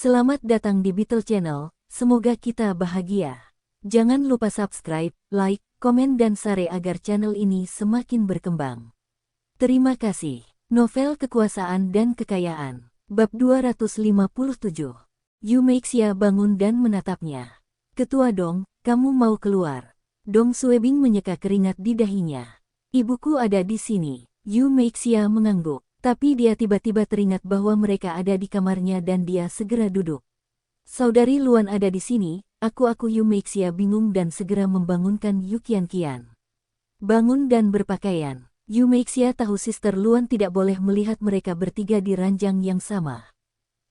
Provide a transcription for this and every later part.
Selamat datang di Beetle Channel, semoga kita bahagia. Jangan lupa subscribe, like, komen dan share agar channel ini semakin berkembang. Terima kasih. Novel Kekuasaan dan Kekayaan, Bab 257. Yu Meixia bangun dan menatapnya. Ketua Dong, kamu mau keluar? Dong Suebing menyeka keringat di dahinya. Ibuku ada di sini. Yu Meixia mengangguk. Tapi dia tiba-tiba teringat bahwa mereka ada di kamarnya dan dia segera duduk. Saudari Luan ada di sini, aku Yu Meixia bingung dan segera membangunkan Yu Qianqian. Bangun dan berpakaian. Yu Meixia tahu Sister Luan tidak boleh melihat mereka bertiga di ranjang yang sama.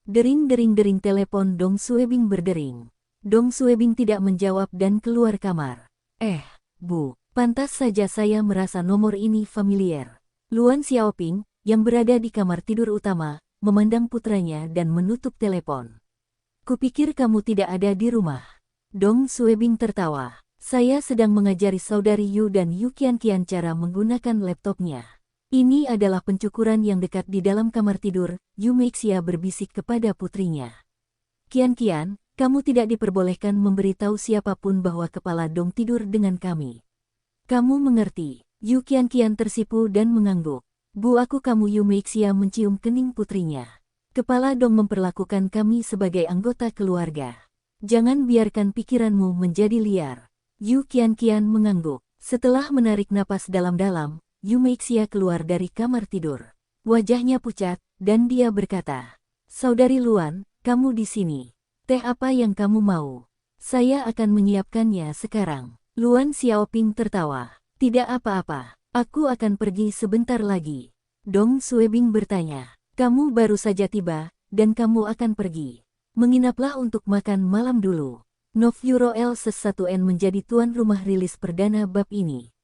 Dering-dering telepon Dong Suebing berdering. Dong Suebing tidak menjawab dan keluar kamar. Bu, pantas saja saya merasa nomor ini familiar. Luan Xiaoping, yang berada di kamar tidur utama, memandang putranya dan menutup telepon. Kupikir kamu tidak ada di rumah. Dong Suebing tertawa. Saya sedang mengajari saudari Yu dan Yu Qianqian cara menggunakan laptopnya. Ini adalah pencukuran yang dekat di dalam kamar tidur, Yu Meixia berbisik kepada putrinya. Qianqian, kamu tidak diperbolehkan memberitahu siapapun bahwa kepala Dong tidur dengan kami. Kamu mengerti? Yu Qianqian tersipu dan mengangguk. Bu, kamu. Yu Meixia mencium kening putrinya. Kepala Dong memperlakukan kami sebagai anggota keluarga. Jangan biarkan pikiranmu menjadi liar. Yu Qianqian mengangguk. Setelah menarik napas dalam-dalam, Yu Meixia keluar dari kamar tidur. Wajahnya pucat, dan dia berkata, Saudari Luan, kamu di sini. Teh apa yang kamu mau? Saya akan menyiapkannya sekarang. Luan Xiaoping tertawa. Tidak apa-apa. Aku akan pergi sebentar lagi. Dong Suebing bertanya, kamu baru saja tiba, dan kamu akan pergi. Menginaplah untuk makan malam dulu. Novuro L1N menjadi tuan rumah rilis perdana bab ini.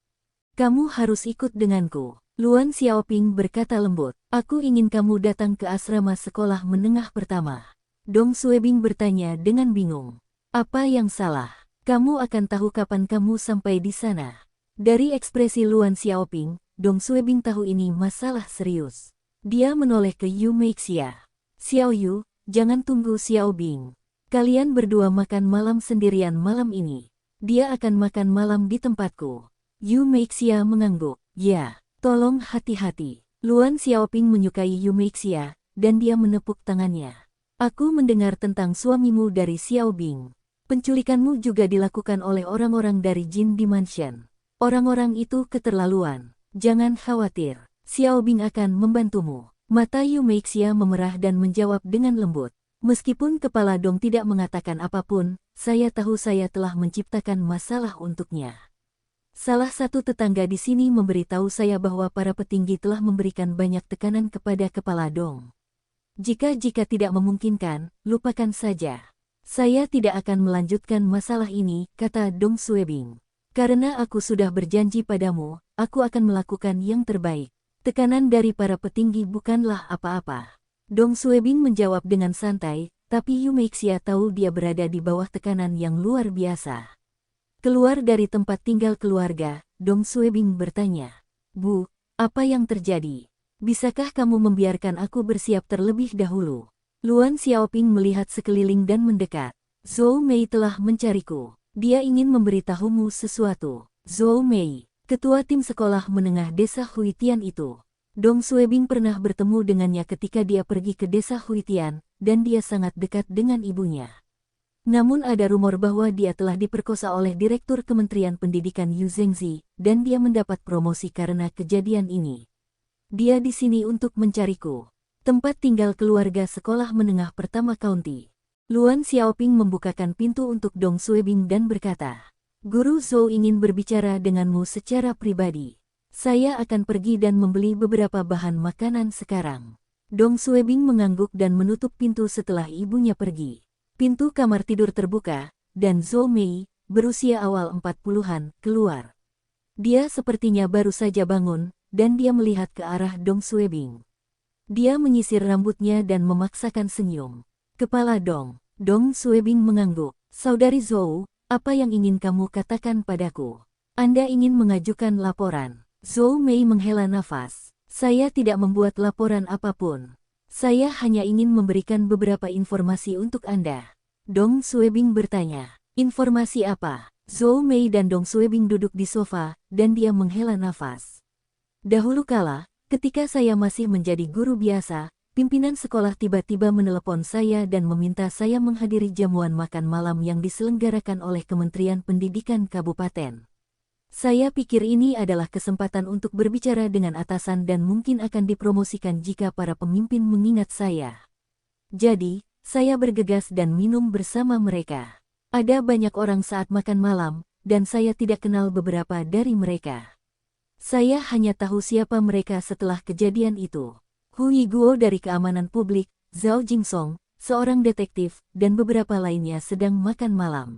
Kamu harus ikut denganku. Luan Xiaoping berkata lembut, aku ingin kamu datang ke asrama sekolah menengah pertama. Dong Suebing bertanya dengan bingung. Apa yang salah? Kamu akan tahu kapan kamu sampai di sana. Dari ekspresi Luan Xiaoping, Dong Suebing tahu ini masalah serius. Dia menoleh ke Yu Meixia. Xiao Yu, jangan tunggu Xiao Bing. Kalian berdua makan malam sendirian malam ini. Dia akan makan malam di tempatku. Yu Meixia mengangguk. Ya, tolong hati-hati. Luan Xiaoping menyukai Yu Meixia, dan dia menepuk tangannya. Aku mendengar tentang suamimu dari Xiao Bing. Penculikanmu juga dilakukan oleh orang-orang dari Jin Dimension. Orang-orang itu keterlaluan. Jangan khawatir, Xiao Bing akan membantumu. Mata Yu Meixia memerah dan menjawab dengan lembut. Meskipun kepala Dong tidak mengatakan apapun, saya tahu saya telah menciptakan masalah untuknya. Salah satu tetangga di sini memberitahu saya bahwa para petinggi telah memberikan banyak tekanan kepada kepala Dong. Jika tidak memungkinkan, lupakan saja. Saya tidak akan melanjutkan masalah ini, kata Dong Suebing. Karena aku sudah berjanji padamu, aku akan melakukan yang terbaik. Tekanan dari para petinggi bukanlah apa-apa. Dong Suebing menjawab dengan santai, tapi Yu Meixia tahu dia berada di bawah tekanan yang luar biasa. Keluar dari tempat tinggal keluarga, Dong Suebing bertanya, Bu, apa yang terjadi? Bisakah kamu membiarkan aku bersiap terlebih dahulu? Luan Xiaoping melihat sekeliling dan mendekat. Zhou Mei telah mencariku. Dia ingin memberitahumu sesuatu. Zhou Mei, ketua tim sekolah menengah desa Huitian itu. Dong Suebing pernah bertemu dengannya ketika dia pergi ke desa Huitian, dan dia sangat dekat dengan ibunya. Namun ada rumor bahwa dia telah diperkosa oleh Direktur Kementerian Pendidikan Yu Zhengzi, dan dia mendapat promosi karena kejadian ini. Dia di sini untuk mencariku. Tempat tinggal keluarga sekolah menengah pertama county. Luan Xiaoping membukakan pintu untuk Dong Suebing dan berkata, Guru Zhou ingin berbicara denganmu secara pribadi. Saya akan pergi dan membeli beberapa bahan makanan sekarang. Dong Suebing mengangguk dan menutup pintu setelah ibunya pergi. Pintu kamar tidur terbuka, dan Zhou Mei, berusia awal 40-an, keluar. Dia sepertinya baru saja bangun, dan dia melihat ke arah Dong Suebing. Dia menyisir rambutnya dan memaksakan senyum. Kepala Dong Suebing mengangguk. Saudari Zhou, apa yang ingin kamu katakan padaku? Anda ingin mengajukan laporan. Zhou Mei menghela nafas. Saya tidak membuat laporan apapun. Saya hanya ingin memberikan beberapa informasi untuk Anda. Dong Suebing bertanya. Informasi apa? Zhou Mei dan Dong Suebing duduk di sofa, dan dia menghela nafas. Dahulu kala, ketika saya masih menjadi guru biasa, pimpinan sekolah tiba-tiba menelepon saya dan meminta saya menghadiri jamuan makan malam yang diselenggarakan oleh Kementerian Pendidikan Kabupaten. Saya pikir ini adalah kesempatan untuk berbicara dengan atasan dan mungkin akan dipromosikan jika para pemimpin mengingat saya. Jadi, saya bergegas dan minum bersama mereka. Ada banyak orang saat makan malam, dan saya tidak kenal beberapa dari mereka. Saya hanya tahu siapa mereka setelah kejadian itu. Hu Yiguo dari Keamanan Publik, Zhao Jingsong, seorang detektif, dan beberapa lainnya sedang makan malam.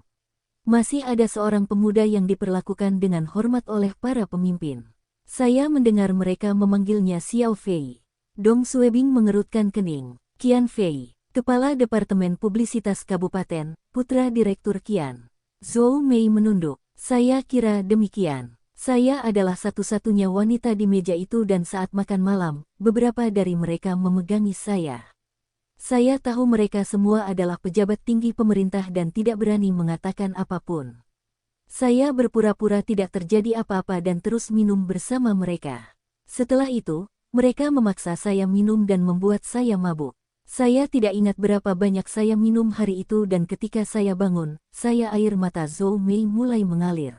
Masih ada seorang pemuda yang diperlakukan dengan hormat oleh para pemimpin. Saya mendengar mereka memanggilnya Xiao Fei. Dong Suebing mengerutkan kening. Qian Fei, Kepala Departemen Publisitas Kabupaten, putra Direktur Qian. Zhou Mei menunduk. Saya kira demikian. Saya adalah satu-satunya wanita di meja itu dan saat makan malam, beberapa dari mereka memegangi saya. Saya tahu mereka semua adalah pejabat tinggi pemerintah dan tidak berani mengatakan apapun. Saya berpura-pura tidak terjadi apa-apa dan terus minum bersama mereka. Setelah itu, mereka memaksa saya minum dan membuat saya mabuk. Saya tidak ingat berapa banyak saya minum hari itu dan ketika saya bangun, air mata Zhou Mei mulai mengalir.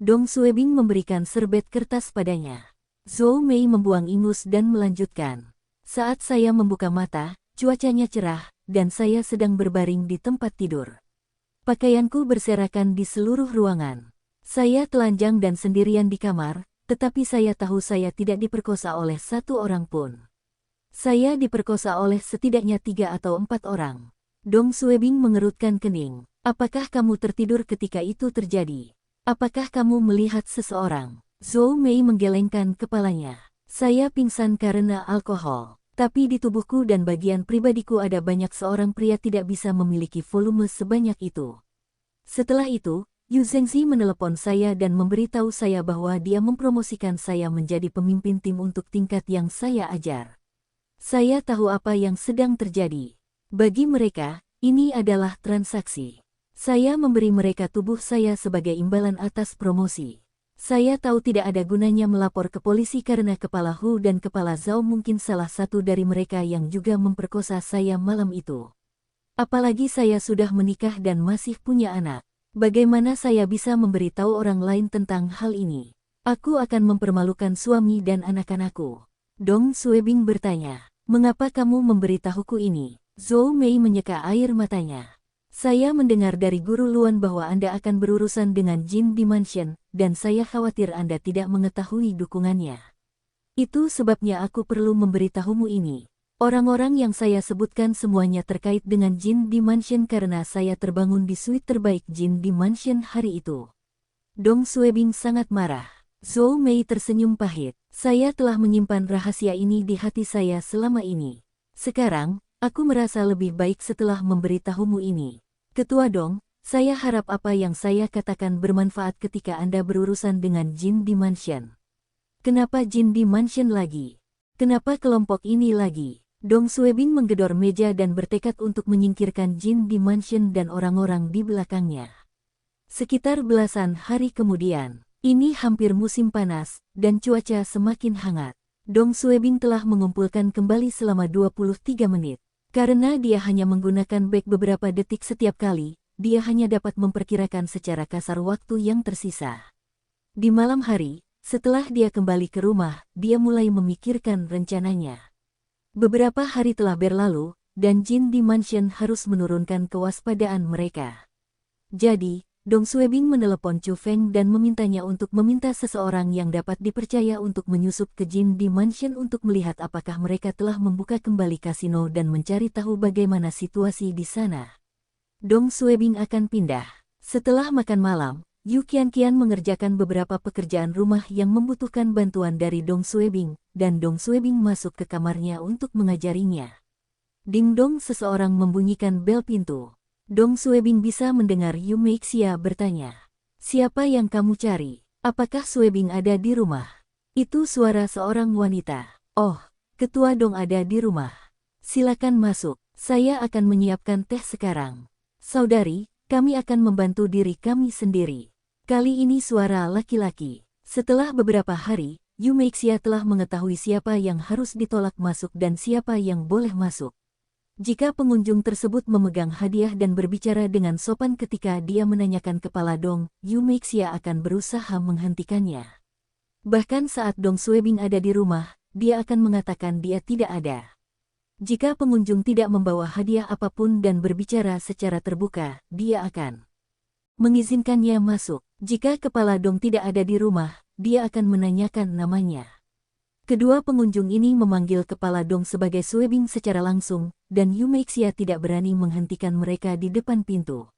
Dong Suebing memberikan serbet kertas padanya. Zhou Mei membuang ingus dan melanjutkan. Saat saya membuka mata, cuacanya cerah, dan saya sedang berbaring di tempat tidur. Pakaianku berserakan di seluruh ruangan. Saya telanjang dan sendirian di kamar, tetapi saya tahu saya tidak diperkosa oleh satu orang pun. Saya diperkosa oleh setidaknya 3 atau 4 orang. Dong Suebing mengerutkan kening. Apakah kamu tertidur ketika itu terjadi? Apakah kamu melihat seseorang? Zhou Mei menggelengkan kepalanya. Saya pingsan karena alkohol. Tapi di tubuhku dan bagian pribadiku ada banyak seorang pria tidak bisa memiliki volume sebanyak itu. Setelah itu, Yu Zhengzi menelepon saya dan memberitahu saya bahwa dia mempromosikan saya menjadi pemimpin tim untuk tingkat yang saya ajar. Saya tahu apa yang sedang terjadi. Bagi mereka, ini adalah transaksi. Saya memberi mereka tubuh saya sebagai imbalan atas promosi. Saya tahu tidak ada gunanya melapor ke polisi karena Kepala Hu dan Kepala Zhao mungkin salah satu dari mereka yang juga memperkosa saya malam itu. Apalagi saya sudah menikah dan masih punya anak. Bagaimana saya bisa memberitahu orang lain tentang hal ini? Aku akan mempermalukan suami dan anak-anakku. Dong Suebing bertanya, mengapa kamu memberitahuku ini? Zhou Mei menyeka air matanya. Saya mendengar dari Guru Luan bahwa Anda akan berurusan dengan Jin Dimension, dan saya khawatir Anda tidak mengetahui dukungannya. Itu sebabnya aku perlu memberitahumu ini. Orang-orang yang saya sebutkan semuanya terkait dengan Jin Dimension karena saya terbangun di suite terbaik Jin Dimension hari itu. Dong Suebing sangat marah. Zhou Mei tersenyum pahit. Saya telah menyimpan rahasia ini di hati saya selama ini. Sekarang, aku merasa lebih baik setelah memberitahumu ini. Ketua Dong, saya harap apa yang saya katakan bermanfaat ketika Anda berurusan dengan Jin Dimension. Kenapa Jin Dimension lagi? Kenapa kelompok ini lagi? Dong Suebing menggedor meja dan bertekad untuk menyingkirkan Jin Dimension dan orang-orang di belakangnya. Sekitar belasan hari kemudian, ini hampir musim panas, dan cuaca semakin hangat. Dong Suebing telah mengumpulkan kembali selama 23 menit. Karena dia hanya menggunakan bag beberapa detik setiap kali, dia hanya dapat memperkirakan secara kasar waktu yang tersisa. Di malam hari, setelah dia kembali ke rumah, dia mulai memikirkan rencananya. Beberapa hari telah berlalu, dan Jin Dimension harus menurunkan kewaspadaan mereka. Jadi, Dong Suebing menelepon Chu Feng dan memintanya untuk meminta seseorang yang dapat dipercaya untuk menyusup ke Jin Dimension untuk melihat apakah mereka telah membuka kembali kasino dan mencari tahu bagaimana situasi di sana. Dong Suebing akan pindah. Setelah makan malam, Yu Qianqian mengerjakan beberapa pekerjaan rumah yang membutuhkan bantuan dari Dong Suebing, dan Dong Suebing masuk ke kamarnya untuk mengajarinya. Ding dong, seseorang membunyikan bel pintu. Dong Suebing bisa mendengar Yu Meixia bertanya, "Siapa yang kamu cari? Apakah Suebing ada di rumah?" Itu suara seorang wanita. "Oh, Ketua Dong ada di rumah." Silakan masuk, saya akan menyiapkan teh sekarang. Saudari, kami akan membantu diri kami sendiri. Kali ini suara laki-laki. Setelah beberapa hari, Yumeixia telah mengetahui siapa yang harus ditolak masuk dan siapa yang boleh masuk. Jika pengunjung tersebut memegang hadiah dan berbicara dengan sopan ketika dia menanyakan kepala Dong, Yumeixia akan berusaha menghentikannya. Bahkan saat Dong Suebing ada di rumah, dia akan mengatakan dia tidak ada. Jika pengunjung tidak membawa hadiah apapun dan berbicara secara terbuka, dia akan mengizinkannya masuk. Jika kepala Dong tidak ada di rumah, dia akan menanyakan namanya. Kedua pengunjung ini memanggil kepala Dong sebagai Suebing secara langsung, dan Yumeixia tidak berani menghentikan mereka di depan pintu.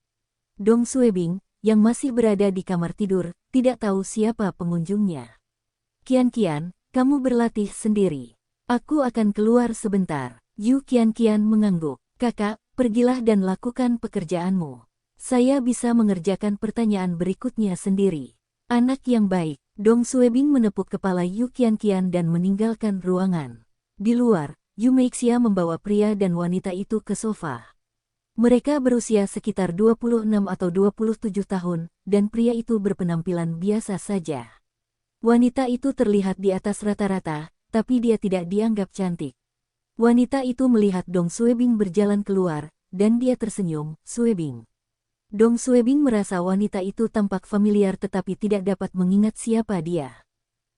Dong Suebing, yang masih berada di kamar tidur, tidak tahu siapa pengunjungnya. Qian, kamu berlatih sendiri. Aku akan keluar sebentar. Yu Qian mengangguk. Kakak, pergilah dan lakukan pekerjaanmu. Saya bisa mengerjakan pertanyaan berikutnya sendiri. Anak yang baik. Dong Suebing menepuk kepala Yu Qian dan meninggalkan ruangan. Di luar, Yumeixia membawa pria dan wanita itu ke sofa. Mereka berusia sekitar 26 atau 27 tahun, dan pria itu berpenampilan biasa saja. Wanita itu terlihat di atas rata-rata, tapi dia tidak dianggap cantik. Wanita itu melihat Dong Suebing berjalan keluar, dan dia tersenyum. Suebing. Dong Suebing merasa wanita itu tampak familiar tetapi tidak dapat mengingat siapa dia.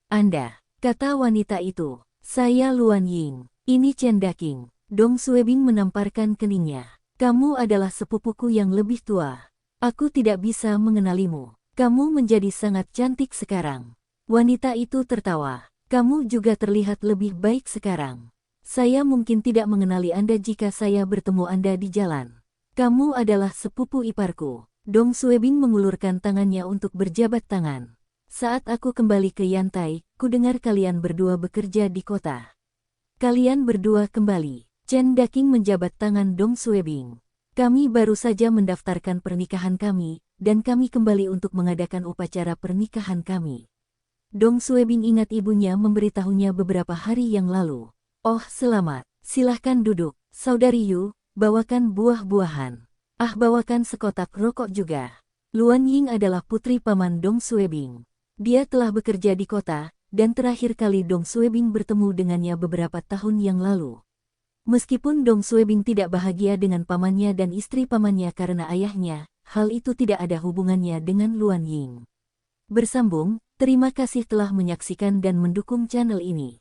Anda, kata wanita itu. Saya Luan Ying. Ini Chen Daking. Dong Suebing menamparkan keningnya. Kamu adalah sepupuku yang lebih tua. Aku tidak bisa mengenalimu. Kamu menjadi sangat cantik sekarang. Wanita itu tertawa. Kamu juga terlihat lebih baik sekarang. Saya mungkin tidak mengenali Anda jika saya bertemu Anda di jalan. Kamu adalah sepupu iparku. Dong Suebing mengulurkan tangannya untuk berjabat tangan. Saat aku kembali ke Yantai, ku dengar kalian berdua bekerja di kota. Kalian berdua kembali. Chen Daking menjabat tangan Dong Suebing. Kami baru saja mendaftarkan pernikahan kami, dan kami kembali untuk mengadakan upacara pernikahan kami. Dong Suebing ingat ibunya memberitahunya beberapa hari yang lalu. Oh, selamat. Silahkan duduk. Saudari Yu, bawakan buah-buahan. Bawakan sekotak rokok juga. Luan Ying adalah putri paman Dong Suebing. Dia telah bekerja di kota, dan terakhir kali Dong Suebing bertemu dengannya beberapa tahun yang lalu. Meskipun Dong Suebing tidak bahagia dengan pamannya dan istri pamannya karena ayahnya, hal itu tidak ada hubungannya dengan Luan Ying. Bersambung, terima kasih telah menyaksikan dan mendukung channel ini.